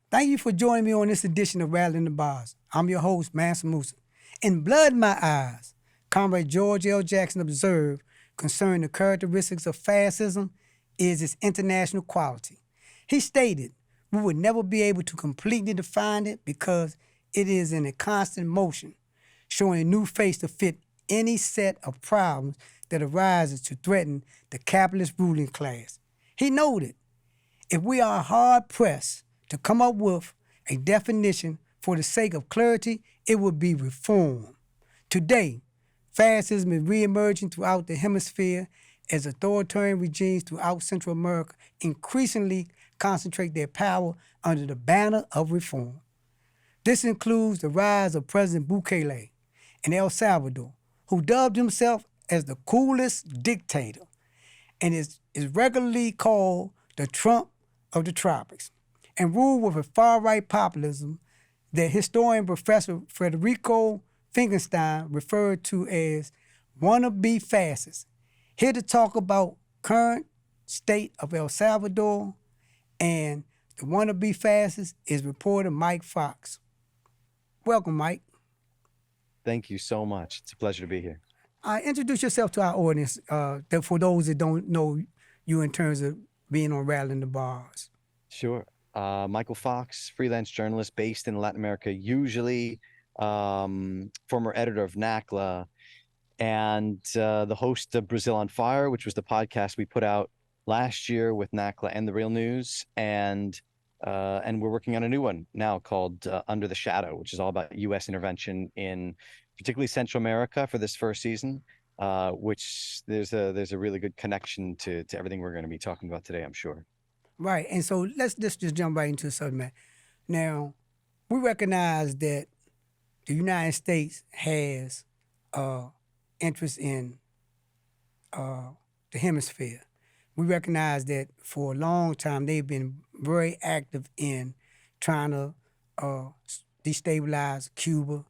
Thank you for joining me on this edition of Rattling the Bars. I'm your host, Mansa Musa. In Blood in My Eyes, Comrade George L. Jackson observed concerning the characteristics of fascism is its international quality. He stated, we would never be able to completely define it because it is in a constant motion, showing a new face to fit any set of problems that arises to threaten the capitalist ruling class. He noted, if we are hard-pressed to come up with a definition for the sake of clarity, it would be reform. Today, fascism is reemerging throughout the hemisphere as authoritarian regimes throughout Central America increasingly concentrate their power under the banner of reform. This includes the rise of President Bukele in El Salvador, who dubbed himself as the coolest dictator and is regularly called the Trump of the tropics, and ruled with a far-right populism that historian Professor Federico Finkelstein referred to as wannabe fascists. Here to talk about current state of El Salvador and the wannabe fascists is reporter Mike Fox. Welcome, Mike. Thank you so much. It's a pleasure to be here. Introduce yourself to our audience, for those that don't know you in terms of being on Rattling the Bars. Sure. Michael Fox, freelance journalist based in Latin America, usually former editor of NACLA, and the host of Brazil on Fire, which was the podcast we put out last year with NACLA and The Real News. And we're working on a new one now called Under the Shadow, which is all about U.S. intervention in particularly Central America for this first season, which there's a really good connection to everything we're going to be talking about today, I'm sure. Right, and so let's just jump right into the subject matter. Now, we recognize that the United States has interest in the hemisphere. We recognize that for a long time they've been very active in trying to destabilize Cuba.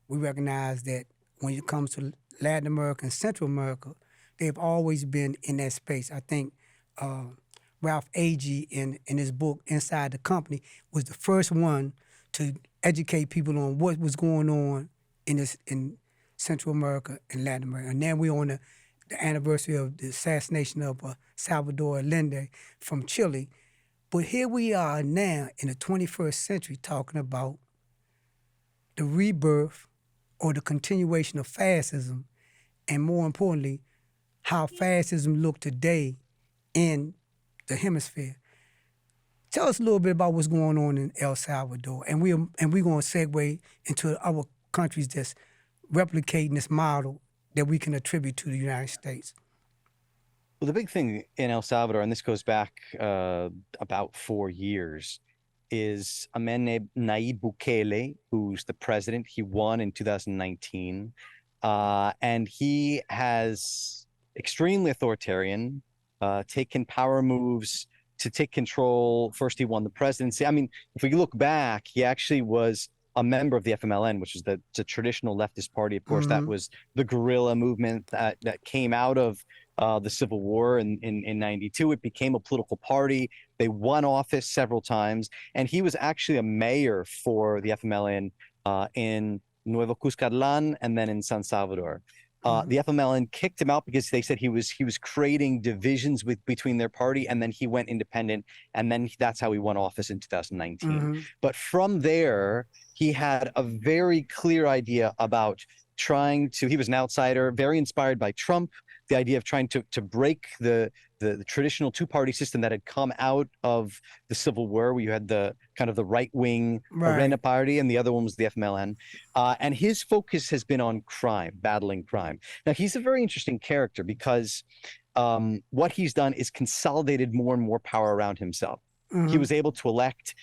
We recognize that when it comes to Latin America and Central America, they've always been in that space. I think Ralph Agee in his book Inside the Company was the first one to educate people on what was going on in Central America and Latin America. And then we're on the anniversary of the assassination of Salvador Allende from Chile. But here we are now in the 21st century talking about the rebirth or the continuation of fascism, and more importantly, how fascism looks today in the hemisphere. Tell us a little bit about what's going on in El Salvador, and we're going to segue into other countries that's replicating this model that we can attribute to the United States. Well, the big thing in El Salvador, and this goes back about 4 years, is a man named Nayib Bukele, who's the president. He won in 2019, and he has extremely authoritarian, taken power moves to take control. First, he won the presidency. I mean, if we look back, he actually was a member of the FMLN, which is the traditional leftist party. Of course, that was the guerrilla movement that came out of the Civil War in 92. It became a political party. They won office several times. And he was actually a mayor for the FMLN in Nuevo Cuscatlán and then in San Salvador. The FMLN kicked him out because they said he was creating divisions between their party, and then he went independent, and then that's how he won office in 2019. But from there, he had a very clear idea about he was an outsider, very inspired by Trump, the idea of trying to break the traditional two-party system that had come out of the Civil War, where you had the kind of the right-wing Arena party, and the other one was the FMLN. And his focus has been on crime, battling crime. Now, he's a very interesting character because what he's done is consolidated more and more power around himself. He was able to elect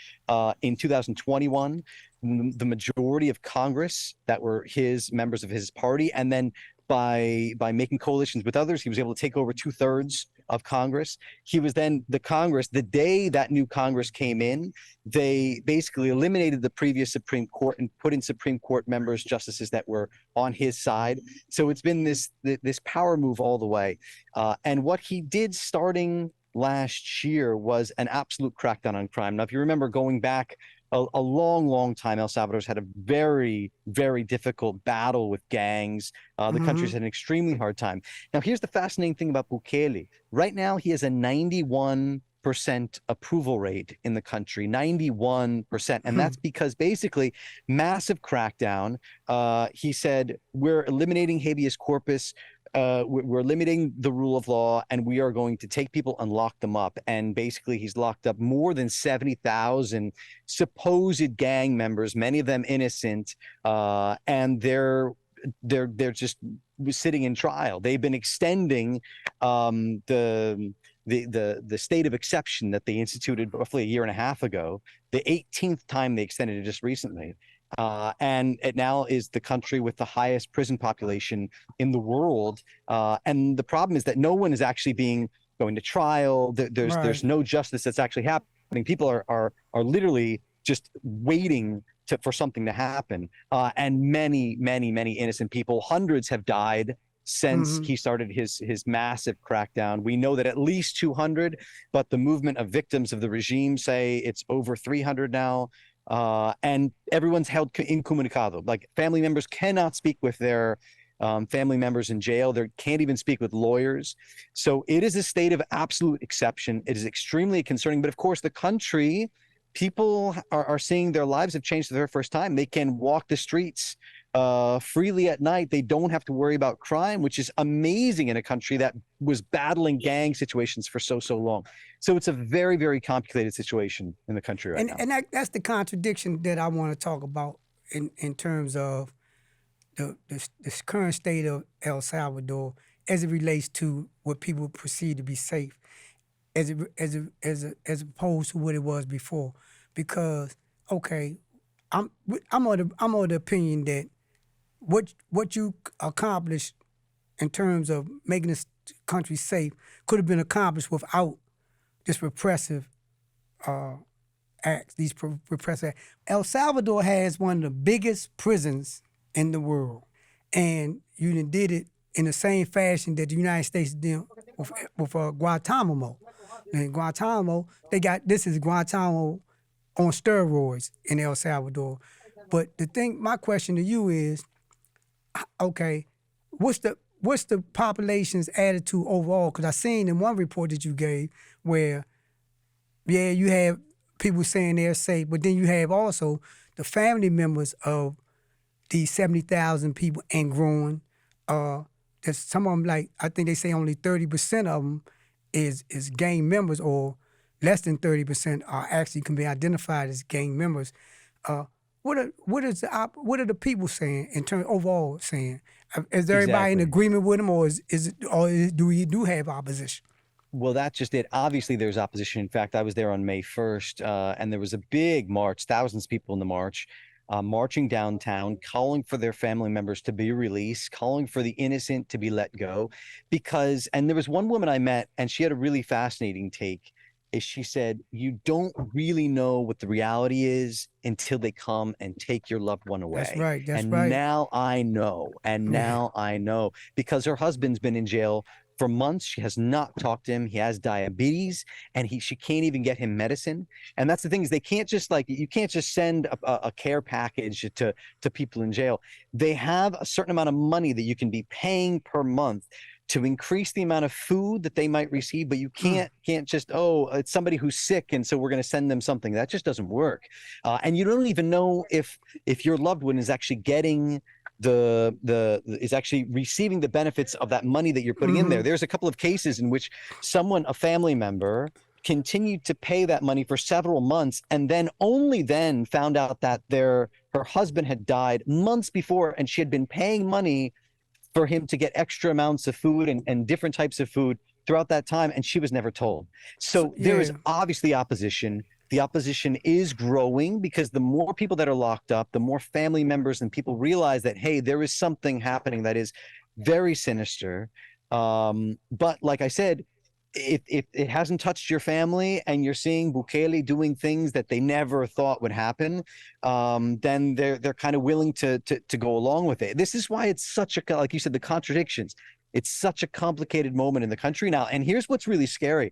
in 2021 the majority of Congress that were his members of his party, and then by making coalitions with others, he was able to take over 2/3 of Congress. He was then the Congress. The day that new Congress came in, they basically eliminated the previous Supreme Court and put in Supreme Court members, justices that were on his side. So it's been this power move all the way. And what he did starting last year was an absolute crackdown on crime. Now, if you remember going back a long time, El Salvador's had a very, very difficult battle with gangs. The country's had an extremely hard time. Now, here's the fascinating thing about Bukele. Right now, he has a 91% approval rate in the country, 91%. And that's because basically massive crackdown. He said, we're eliminating habeas corpus. We're limiting the rule of law, and we are going to take people and lock them up. And basically, he's locked up more than 70,000 supposed gang members, many of them innocent, and they're just sitting in trial. They've been extending the state of exception that they instituted roughly a year and a half ago. The 18th time they extended it just recently. And it now is the country with the highest prison population in the world. And the problem is that no one is actually going to trial. There's no justice that's actually happening. People are literally just waiting for something to happen. And many innocent people, hundreds have died since he started his massive crackdown. We know that at least 200, but the movement of victims of the regime say it's over 300 now. And everyone's held incommunicado. Like, family members cannot speak with their family members in jail. They can't even speak with lawyers. So it is a state of absolute exception. It is extremely concerning. But of course, the country, people are seeing their lives have changed for the very first time. They can walk the streets freely at night. They don't have to worry about crime, which is amazing in a country that was battling gang situations for so long. So it's a very, very complicated situation in the country right now. And that's the contradiction that I want to talk about in terms of the current state of El Salvador as it relates to what people perceive to be safe, as opposed to what it was before. Because I'm of the opinion that what you accomplished in terms of making this country safe could have been accomplished without this repressive acts, these repressive acts. El Salvador has one of the biggest prisons in the world, and you did it in the same fashion that the United States did with Guantanamo. And Guantanamo, this is Guantanamo on steroids in El Salvador. But my question to you is, what's the population's attitude overall? Because I seen in one report that you gave where, you have people saying they're safe, but then you have also the family members of these 70,000 people and growing. There's some of them, like, I think they say only 30% of them is gang members, or less than 30% are actually can be identified as gang members. What are the people saying in terms overall saying? Is everybody in agreement with them, or do we have opposition? Well, that's just it. Obviously, there's opposition. In fact, I was there on May 1st, and there was a big march, thousands of people in the march, marching downtown, calling for their family members to be released, calling for the innocent to be let go. And there was one woman I met, and she had a really fascinating take. She said, you don't really know what the reality is until they come and take your loved one away. That's right. And now I know. And now I know. Because her husband's been in jail for months. She has not talked to him. He has diabetes, and she can't even get him medicine. And that's the thing, is they can't just you can't just send a care package to people in jail. They have a certain amount of money that you can be paying per month to increase the amount of food that they might receive, but you can't just, it's somebody who's sick, and so we're going to send them something. That just doesn't work. And you don't even know if your loved one is actually getting is actually receiving the benefits of that money that you're putting in there. There's a couple of cases in which a family member, continued to pay that money for several months, and then only then found out that her husband had died months before, and she had been paying money for him to get extra amounts of food and different types of food throughout that time, and she was never told. So there is obviously opposition. The opposition is growing because the more people that are locked up, the more family members and people realize that, hey, there is something happening that is very sinister. But like I said, if it hasn't touched your family and you're seeing Bukele doing things that they never thought would happen, then they're kind of willing to go along with it. This is why it's such a, like you said, the contradictions. It's such a complicated moment in the country now. And here's what's really scary.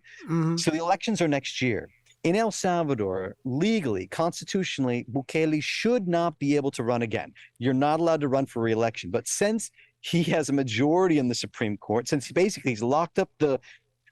So the elections are next year. In El Salvador, legally, constitutionally, Bukele should not be able to run again. You're not allowed to run for re-election. But since he has a majority in the Supreme Court, since he's locked up the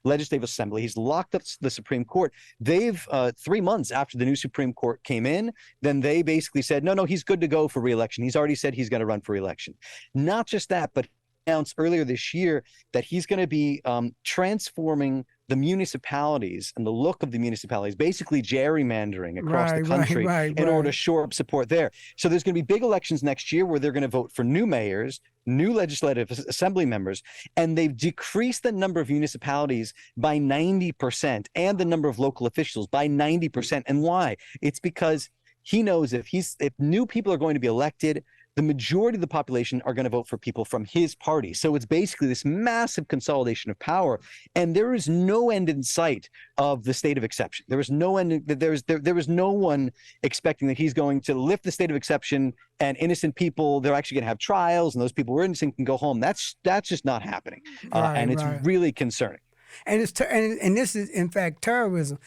Legislative Assembly, he's locked up the Supreme Court, they've 3 months after the new Supreme Court came in, then they basically said, no, he's good to go for re-election. He's already said he's going to run for re-election. Not just that, but announced earlier this year that he's going to be transforming the municipalities and the look of the municipalities, basically gerrymandering across the country in order to shore up support there. So there's going to be big elections next year where they're going to vote for new mayors, new legislative assembly members, and they've decreased the number of municipalities by 90% and the number of local officials by 90%. And why? It's because he knows if new people are going to be elected, the majority of the population are going to vote for people from his party. So it's basically this massive consolidation of power. And there is no end in sight of the state of exception. There is no end. There was no one expecting that he's going to lift the state of exception and innocent people, they're actually going to have trials and those people who are innocent can go home. That's just not happening. And it's really concerning. And and this is in fact terrorism.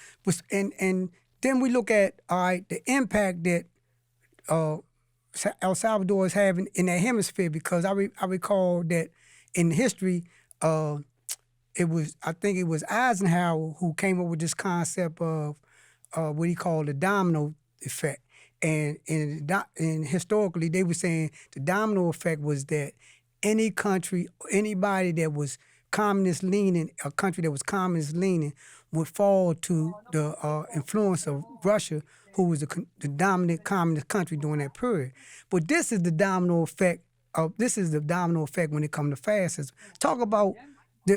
And then we look at the impact that El Salvador is having in that hemisphere, because I recall that in history, I think it was Eisenhower who came up with this concept of what he called the domino effect. And historically, they were saying the domino effect was that any country, anybody that was communist leaning, a country that was communist leaning, would fall to the influence of Russia, who was the dominant communist country during that period. But this is the domino effect. When it comes to fascism. Talk about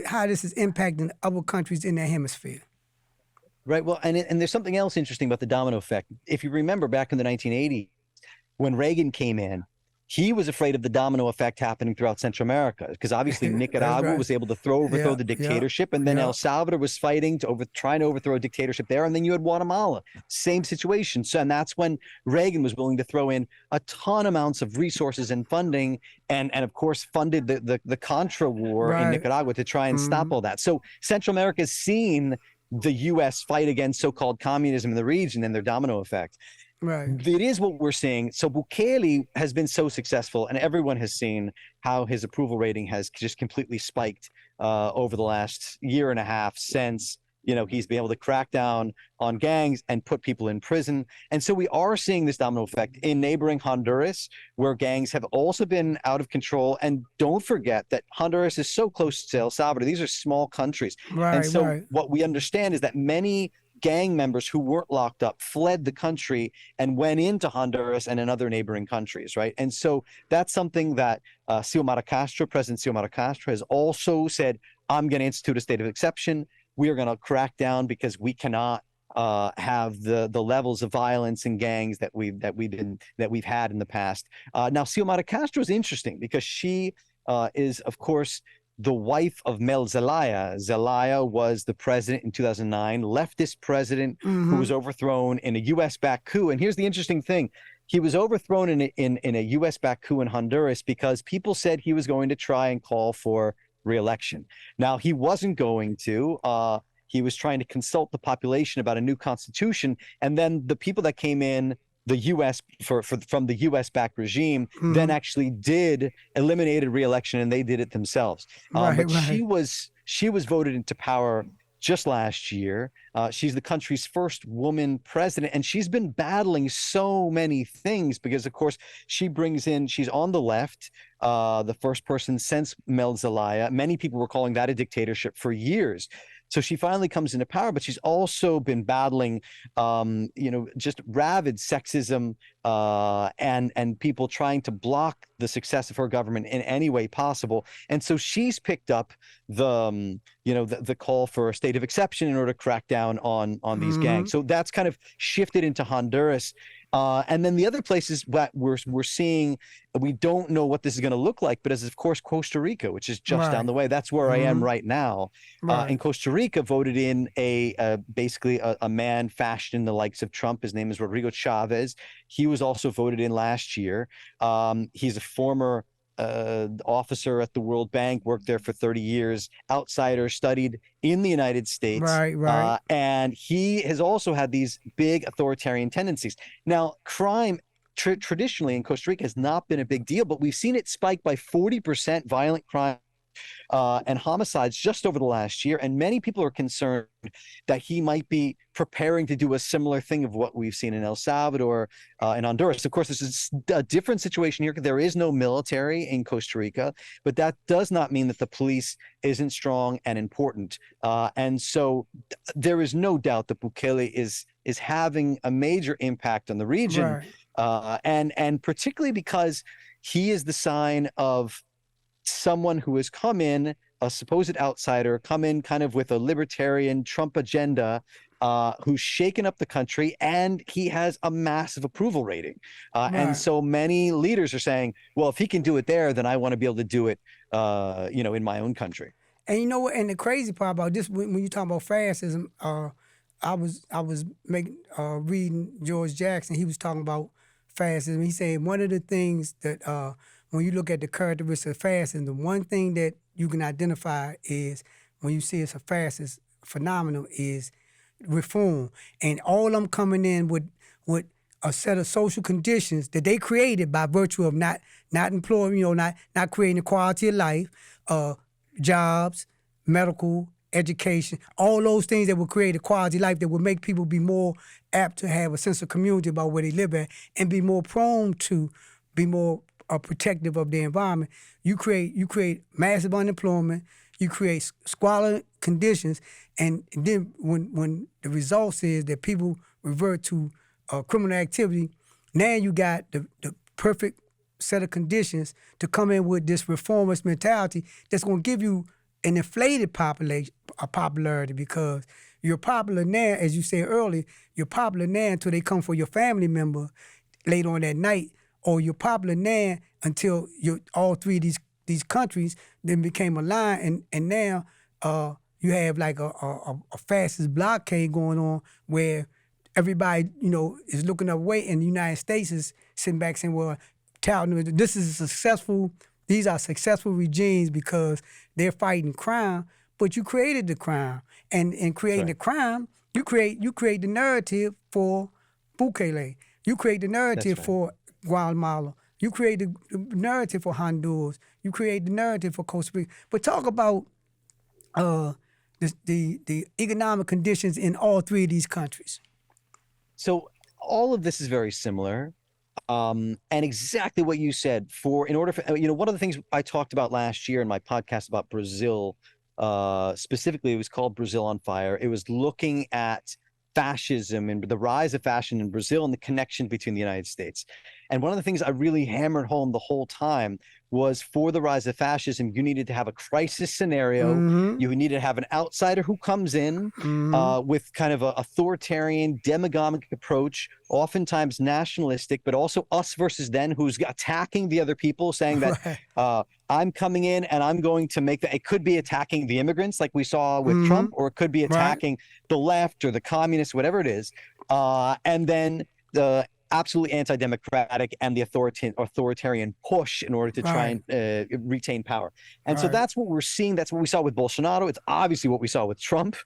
how this is impacting other countries in that hemisphere. Right. Well, and there's something else interesting about the domino effect. If you remember back in the 1980s, when Reagan came in, he was afraid of the domino effect happening throughout Central America, because obviously Nicaragua was able to overthrow the dictatorship, and then El Salvador was fighting trying to overthrow a dictatorship there, and then you had Guatemala, same situation. So, and that's when Reagan was willing to throw in a ton amounts of resources and funding, and of course funded the Contra war in Nicaragua to try and stop all that. So Central America has seen the U.S. fight against so-called communism in the region and their domino effect. Right. It is what we're seeing. So Bukele has been so successful, and everyone has seen how his approval rating has just completely spiked over the last year and a half since, he's been able to crack down on gangs and put people in prison. And so we are seeing this domino effect in neighboring Honduras, where gangs have also been out of control. And don't forget that Honduras is so close to El Salvador. These are small countries. And so what we understand is that many gang members who weren't locked up fled the country and went into Honduras and in other neighboring countries, right? And so that's something that President Xiomara Castro has also said, I'm going to institute a state of exception. We are going to crack down because we cannot have the levels of violence and gangs that we've had in the past. Now, Xiomara Castro is interesting because she is, of course, the wife of Mel Zelaya. Zelaya was the president in 2009, leftist president who was overthrown in a U.S.-backed coup. And here's the interesting thing. He was overthrown in a U.S.-backed coup in Honduras because people said he was going to try and call for re-election. Now, he wasn't going to. He was trying to consult the population about a new constitution. And then the people that came in, the U.S. from the U.S.-backed regime, then actually eliminated re-election, and they did it themselves. She was voted into power just last year. She's the country's first woman president, and she's been battling so many things because, of course, she's on the left, the first person since Mel Zelaya. Many people were calling that a dictatorship for years. So she finally comes into power, but she's also been battling, just rabid sexism and people trying to block the success of her government in any way possible. And so she's picked up the call for a state of exception in order to crack down on these gangs. So that's kind of shifted into Honduras. And then the other places that we're seeing, we don't know what this is going to look like, but as of course Costa Rica, which is just down the way. That's where I am right now. And Costa Rica voted in basically a man fashioned in the likes of Trump. His name is Rodrigo Chavez. He was also voted in last year. He's a former officer at the World Bank, worked there for 30 years, outsider, studied in the United States. And he has also had these big authoritarian tendencies. Now, crime traditionally in Costa Rica has not been a big deal, but we've seen it spike by 40% violent crime and homicides just over the last year. And many people are concerned that he might be preparing to do a similar thing of what we've seen in El Salvador and Honduras. Of course, this is a different situation here because there is no military in Costa Rica, but that does not mean that the police isn't strong and important. And so there is no doubt that Bukele is having a major impact on the region, and particularly because he is the sign of someone who has come in, a supposed outsider, come in kind of with a libertarian Trump agenda, who's shaken up the country, and he has a massive approval rating. And so many leaders are saying, well, if he can do it there, then I want to be able to do it, in my own country. And you know what? And the crazy part about this, when you talk about fascism, I was reading George Jackson. He was talking about fascism. He said one of the things that when you look at the characteristics of fascism, the one thing that you can identify is when you see it's a fascist phenomenon is reform. And all of them coming in with a set of social conditions that they created by virtue of not employing, not creating a quality of life, jobs, medical, education, all those things that would create a quality of life that would make people be more apt to have a sense of community about where they live at and be more prone to be more protective of the environment. You create massive unemployment, you create squalid conditions, and then when the result is that people revert to criminal activity, now you got the perfect set of conditions to come in with this reformist mentality that's going to give you an inflated popularity, because you're popular now, as you said earlier, you're popular now until they come for your family member later on that night, or you're popular now until all three of these countries then became aligned, and now you have like a fascist blockade going on where everybody is looking up way, and the United States is sitting back saying, well, these are successful regimes because they're fighting crime, but you created the crime, and in creating the crime, you create the narrative for Bukele, you create the narrative for Guatemala, you create the narrative for Honduras, you create the narrative for Costa Rica. But talk about the economic conditions in all three of these countries. So all of this is very similar. And exactly what you said, one of the things I talked about last year in my podcast about Brazil, specifically, it was called Brazil on Fire. It was looking at fascism and the rise of fascism in Brazil and the connection between the United States. And one of the things I really hammered home the whole time was, for the rise of fascism, you needed to have a crisis scenario. You needed to have an outsider who comes in with kind of an authoritarian, demagogic approach, oftentimes nationalistic, but also us versus them, who's attacking the other people, saying that I'm coming in and I'm going to make it could be attacking the immigrants like we saw with Trump, or it could be attacking the left or the communists, whatever it is. And then the absolutely anti-democratic and the authoritarian push in order to try and retain power. And so that's what we're seeing. That's what we saw with Bolsonaro. It's obviously what we saw with Trump.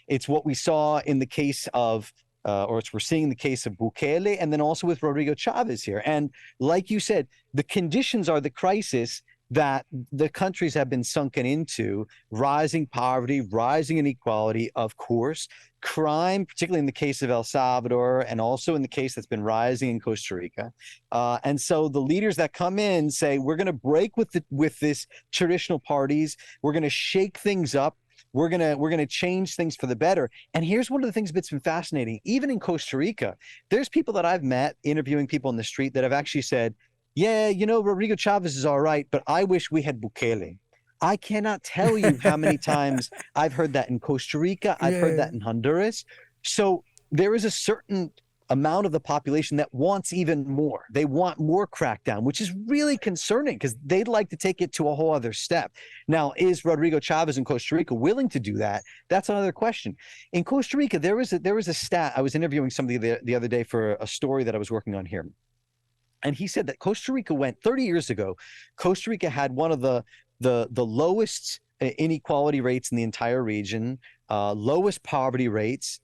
It's what we saw in the case of we're seeing in the case of Bukele, and then also with Rodrigo Chavez here. And like you said, the conditions are the crisis that the countries have been sunken into: rising poverty, rising inequality, of course, crime, particularly in the case of El Salvador, and also in the case that's been rising in Costa Rica. And so the leaders that come in say, we're going to break with this traditional parties. We're going to shake things up. we're gonna change things for the better. And here's one of the things that's been fascinating. Even in Costa Rica, there's people that I've met interviewing people on the street that have actually said, yeah, you know, Rodrigo Chavez is all right, but I wish we had Bukele. I cannot tell you how many times I've heard that in Costa Rica. I've heard that in Honduras. So there is a certain amount of the population that wants even more. They want more crackdown, which is really concerning because they'd like to take it to a whole other step. Now, is Rodrigo Chavez in Costa Rica willing to do that? That's another question. In Costa Rica, there was a stat. I was interviewing somebody the other day for a story that I was working on here. And he said that Costa Rica went 30 years ago. Costa Rica had one of the lowest inequality rates in the entire region, lowest poverty rates,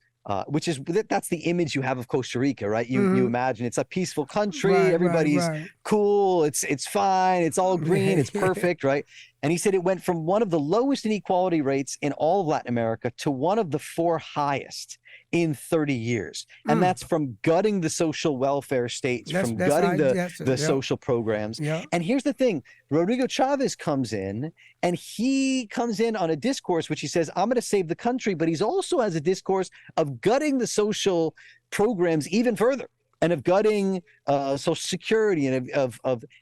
which is that's the image you have of Costa Rica, right? You imagine it's a peaceful country, everybody's cool, it's fine, it's all green, it's perfect, right? And he said it went from one of the lowest inequality rates in all of Latin America to one of the 4 highest in 30 years. And that's from gutting the social welfare states, from gutting the social programs. And here's the thing, Rodrigo Chavez comes in, and he comes in on a discourse which he says, I'm going to save the country, but he's also has a discourse of gutting the social programs even further, and of gutting Social Security, and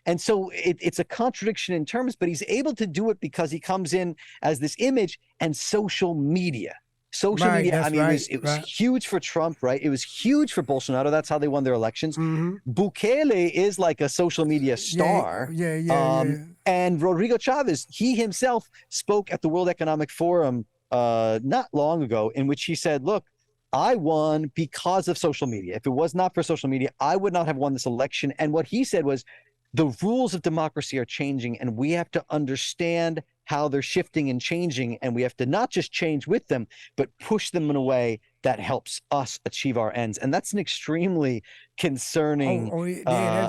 and so it's a contradiction in terms, but he's able to do it because he comes in as this image and social media. Social media, I mean, it was huge for Trump, right? It was huge for Bolsonaro. That's how they won their elections. Bukele is like a social media star. And Rodrigo Chavez, he himself spoke at the World Economic Forum not long ago, in which he said, look, I won because of social media. If it was not for social media, I would not have won this election. And what he said was, the rules of democracy are changing, and we have to understand how they're shifting and changing, and we have to not just change with them, but push them in a way that helps us achieve our ends. And that's an extremely concerning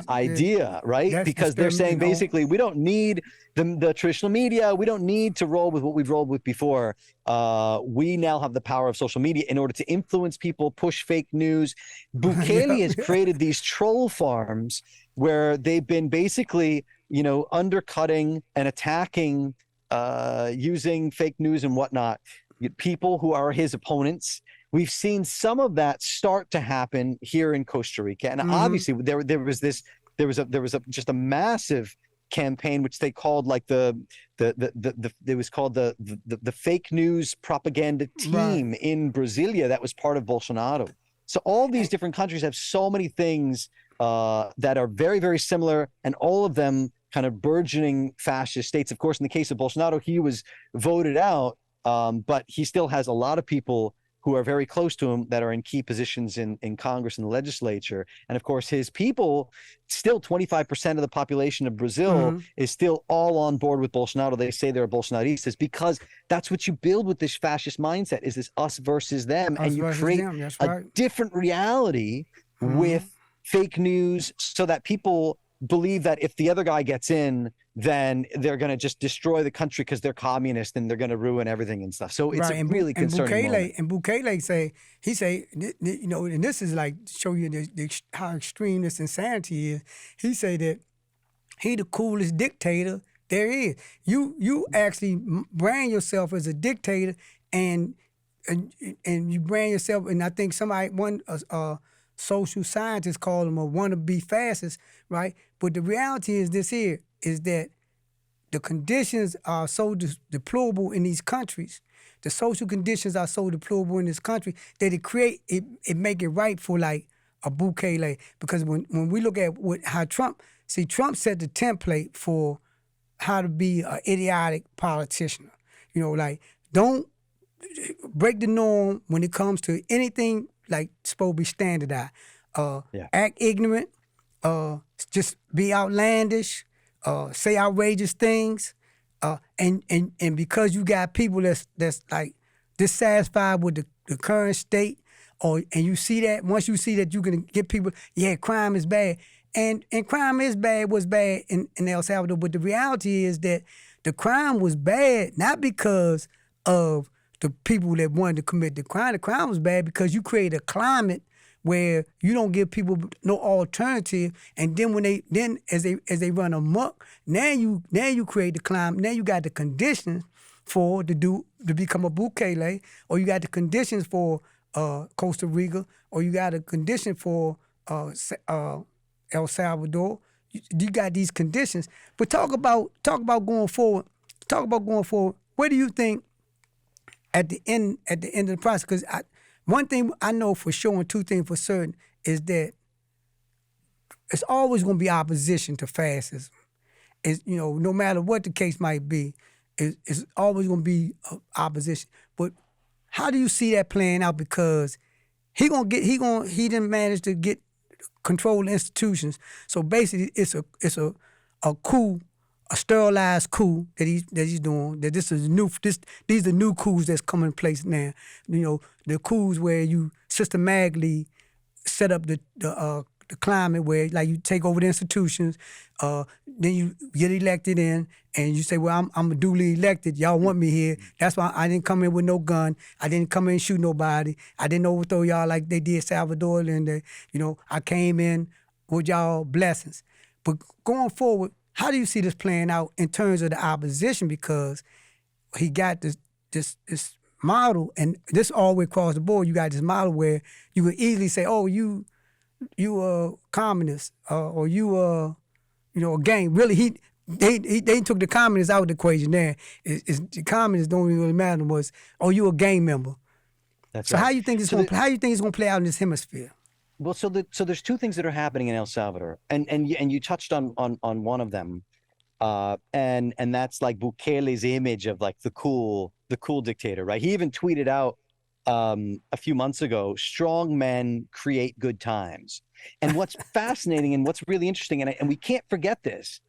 idea, right? Because they're saying basically, we don't need the traditional media. We don't need to roll with what we've rolled with before. We now have the power of social media in order to influence people, push fake news. Bukele has created these troll farms where they've been basically, you know, undercutting and attacking, using fake news and whatnot, people who are his opponents. We've seen some of that start to happen here in Costa Rica, and obviously there was just a massive campaign which they called like it was called the fake news propaganda team in Brasilia that was part of Bolsonaro. So all these different countries have so many things that are very, very similar, and all of them kind of burgeoning fascist states. Of course, in the case of Bolsonaro, he was voted out, but he still has a lot of people who are very close to him that are in key positions in Congress and the legislature. And of course, his people, still 25% of the population of Brazil is still all on board with Bolsonaro. They say they're Bolsonaristas because that's what you build with this fascist mindset, is this us versus them. And you create a different reality with fake news so that people believe that if the other guy gets in, then they're going to just destroy the country because they're communist and they're going to ruin everything and stuff. So it's a really concerning moment. And Bukele say, you know, and this is like show you how extreme this insanity is. He say that he the coolest dictator there is. You actually brand yourself as a dictator, and you brand yourself, and I think one social scientist called him a wannabe fascist, right? But the reality is this here, is that the conditions are so deplorable in these countries. The social conditions are so deplorable in this country that it make it right for like a Bukele. Because when we look at how Trump set the template for how to be an idiotic politician. You know, like, don't break the norm when it comes to anything like supposed to be standardized. Act ignorant, just be outlandish, say outrageous things, and because you got people that's like dissatisfied with the current state, and you see that, once you see that, you can get people, crime is bad, and crime is bad, was bad in El Salvador, but the reality is that the crime was bad not because of the people that wanted to commit the crime. The crime was bad because you create a climate where you don't give people no alternative, and then as they run amok, now you create the climate. Now you got the conditions for to become a Bukele, or you got the conditions for Costa Rica, or you got a condition for El Salvador. You got these conditions. But talk about going forward. Talk about going forward. Where do you think at the end of the process? Because one thing I know for sure, and two things for certain, is that it's always going to be opposition to fascism. It's, no matter what the case might be, it's always going to be opposition. But how do you see that playing out? Because he didn't manage to get control the institutions. So basically, it's a coup, a sterilized coup that he's doing. That these are new coups that's coming in place now. The coups where you systematically set up the climate where, like, you take over the institutions, then you get elected in, and you say, well, I'm duly elected. Y'all want me here. That's why I didn't come in with no gun. I didn't come in and shoot nobody. I didn't overthrow y'all like they did Salvador. And I came in with y'all blessings. But going forward, how do you see this playing out in terms of the opposition? Because he got this model, and this all the way across the board. You got this model where you could easily say, oh, you a communist, or you a gang. Really, they took the communists out of the equation there. The communists don't really matter. Was, oh, you a gang member. That's so right. How you think how you think it's going to play out in this hemisphere? Well, so there's two things that are happening in El Salvador, and you touched on one of them, and that's like Bukele's image of like the cool dictator, right? He even tweeted out a few months ago, strong men create good times. And what's fascinating and what's really interesting, and we can't forget this,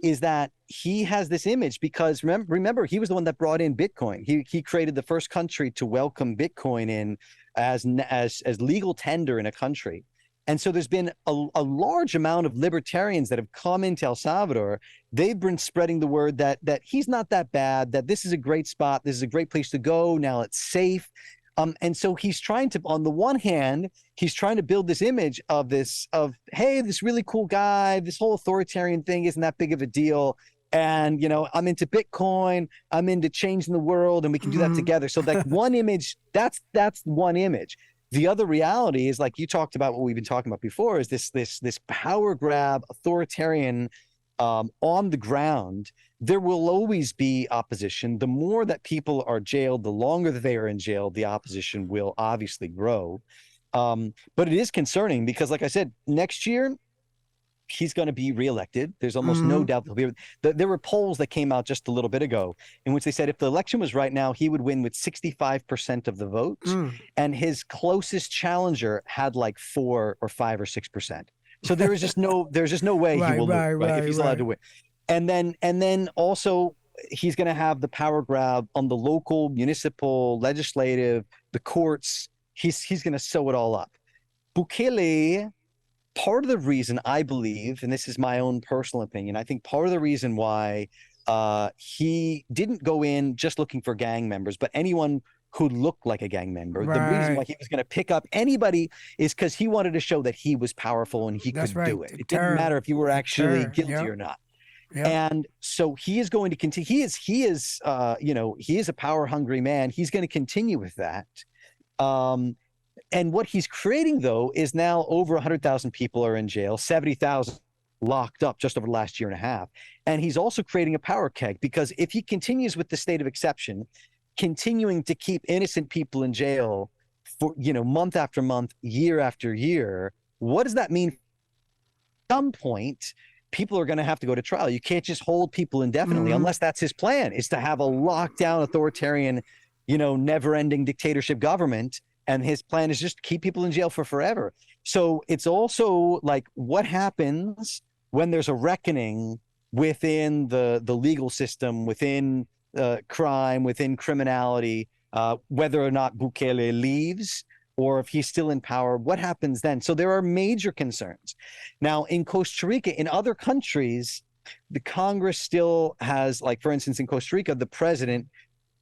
is that he has this image because remember he was the one that brought in Bitcoin. He created the first country to welcome Bitcoin in as legal tender in a country. And so there's been a large amount of libertarians that have come into El Salvador. They've been spreading the word that he's not that bad, that this is a great spot, this is a great place to go, now it's safe. And so he's trying to, on the one hand, he's trying to build this image of hey, this really cool guy, this whole authoritarian thing isn't that big of a deal. And, I'm into Bitcoin, I'm into changing the world, and we can do that together. So like one image, that's one image. The other reality is, like you talked about, what we've been talking about before, is this power grab, authoritarian on the ground. There will always be opposition. The more that people are jailed, the longer that they are in jail, the opposition will obviously grow. But it is concerning because, like I said, next year, he's going to be reelected. There's almost no doubt that he'll be. There were polls that came out just a little bit ago in which they said if the election was right now, he would win with 65% of the votes, and his closest challenger had like 4 or 5 or 6%. So there's just no way he will lose, right, if he's allowed to win. And then also he's going to have the power grab on the local, municipal, legislative, the courts. He's going to sew it all up. Bukele, part of the reason I believe, and this is my own personal opinion, I think part of the reason why he didn't go in just looking for gang members, but anyone who looked like a gang member. Right. The reason why he was going to pick up anybody is because he wanted to show that he was powerful and he could do it. It didn't matter if you were actually guilty or not. Yep. And so he is going to continue. He is a power hungry man. He's going to continue with that. And what he's creating, though, is now over 100,000 people are in jail, 70,000 locked up just over the last year and a half. And he's also creating a power keg, because if he continues with the state of exception, continuing to keep innocent people in jail for, month after month, year after year, what does that mean? At some point, people are going to have to go to trial. You can't just hold people indefinitely unless that's his plan, is to have a lockdown authoritarian, never-ending dictatorship government. And his plan is just keep people in jail for forever. So it's also like, what happens when there's a reckoning within the legal system, within crime, within criminality, whether or not Bukele leaves or if he's still in power, what happens then? So there are major concerns. Now, in Costa Rica, in other countries, the Congress still has, like, for instance, in Costa Rica, the president,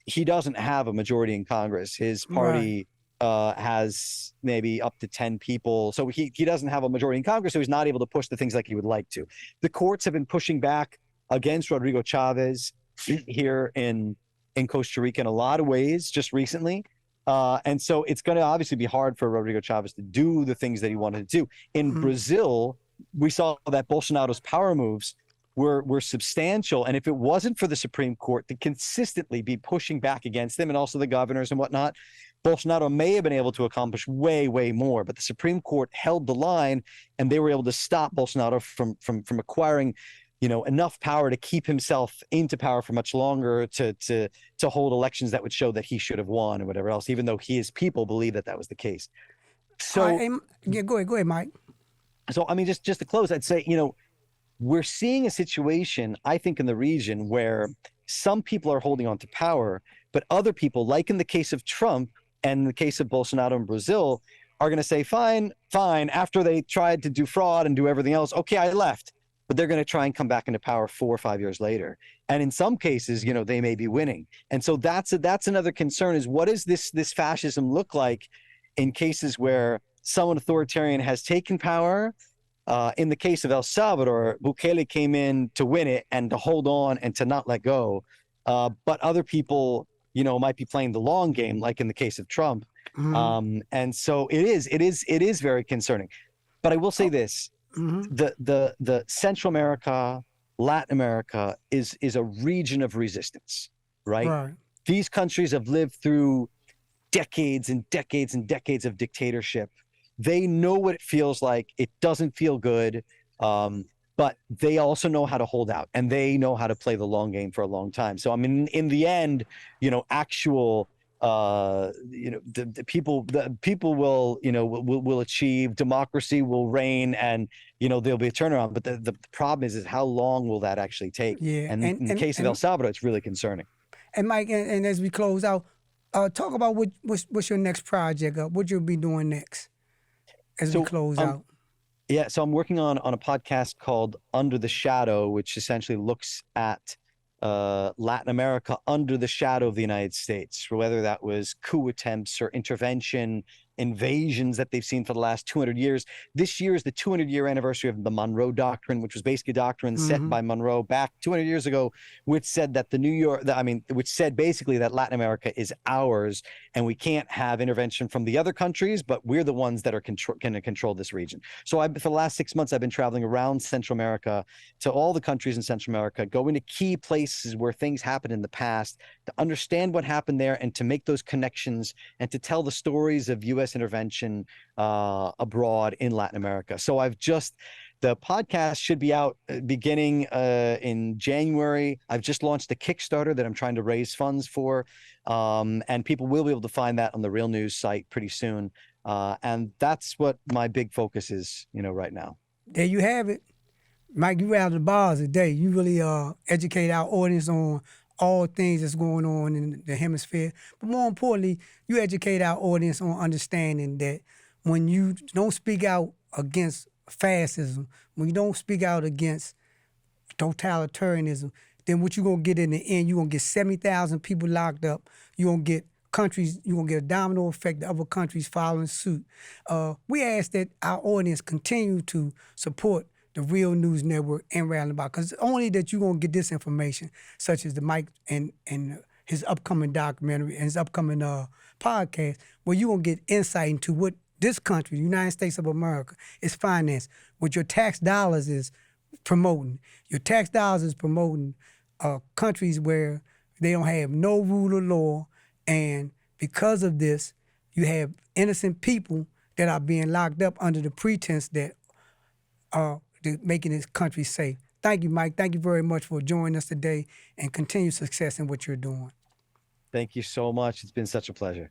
he doesn't have a majority in Congress. His party has maybe up to 10 people. So he doesn't have a majority in Congress, so he's not able to push the things like he would like to. The courts have been pushing back against Rodrigo Chavez here in in Costa Rica in a lot of ways just recently. And so it's going to obviously be hard for Rodrigo Chavez to do the things that he wanted to do. In Brazil, we saw that Bolsonaro's power moves were substantial. And if it wasn't for the Supreme Court to consistently be pushing back against them, and also the governors and whatnot, Bolsonaro may have been able to accomplish way, way more. But the Supreme Court held the line, and they were able to stop Bolsonaro from acquiring, enough power to keep himself into power for much longer, to hold elections that would show that he should have won or whatever else, even though his people believe that was the case. So go ahead, Mike. So I mean, just to close, I'd say, we're seeing a situation, I think, in the region where some people are holding on to power, but other people, like in the case of Trump and in the case of Bolsonaro in Brazil, are going to say, fine, after they tried to do fraud and do everything else, okay, I left. But they're going to try and come back into power 4 or 5 years later. And in some cases, they may be winning. And so that's another concern, is what does this fascism look like in cases where someone authoritarian has taken power? In the case of El Salvador, Bukele came in to win it and to hold on and to not let go. But other people, might be playing the long game, like in the case of Trump. And so it is very concerning. But I will say this: the Central America, Latin America is a region of resistance, right? These countries have lived through decades and decades and decades of dictatorship. They know what it feels like. It doesn't feel good, but they also know how to hold out, and they know how to play the long game for a long time. So I mean, in the end, actual, the people will achieve, democracy will reign, and there'll be a turnaround. But the problem is how long will that actually take? Yeah, and in the case of El Salvador, it's really concerning. And Mike, and as we close out, talk about what's your next project? What you'll be doing next as we close out. Yeah, so I'm working on a podcast called Under the Shadow, which essentially looks at Latin America under the shadow of the United States, whether that was coup attempts or intervention, invasions that they've seen for the last 200 years. This year is the 200-year anniversary of the Monroe Doctrine, which was basically a doctrine set by Monroe back 200 years ago, which said that which said basically that Latin America is ours, and we can't have intervention from the other countries, but we're the ones that are going to control this region. So for the last 6 months, I've been traveling around Central America to all the countries in Central America, going to key places where things happened in the past, to understand what happened there and to make those connections and to tell the stories of U.S. intervention abroad in Latin America. So the podcast should be out beginning in January. I've just launched a Kickstarter that I'm trying to raise funds for, and people will be able to find that on the Real News site pretty soon. And that's what my big focus is, right now. There you have it. Mike, you Rattling the Bars today. You really educate our audience on all things that's going on in the hemisphere. But more importantly, you educate our audience on understanding that when you don't speak out against fascism, when you don't speak out against totalitarianism, then what you're going to get in the end, you're going to get 70,000 people locked up. You're going to get countries, you're going to get a domino effect, the other countries following suit. We ask that our audience continue to support the Real News Network and Rattling the Bars, because only that you're going to get this information, such as the Mike and his upcoming documentary and his upcoming podcast, where you're going to get insight into what this country, the United States of America, is financed, what your tax dollars is promoting. Your tax dollars is promoting countries where they don't have no rule of law, and because of this, you have innocent people that are being locked up under the pretense that making this country safe. Thank you, Mike. Thank you very much for joining us today, and continued success in what you're doing. Thank you so much. It's been such a pleasure.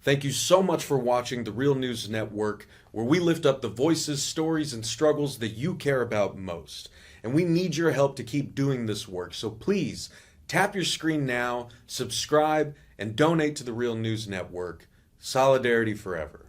Thank you so much for watching the Real News Network, where we lift up the voices, stories, and struggles that you care about most. And we need your help to keep doing this work. So please tap your screen now, subscribe, and donate to the Real News Network. Solidarity forever.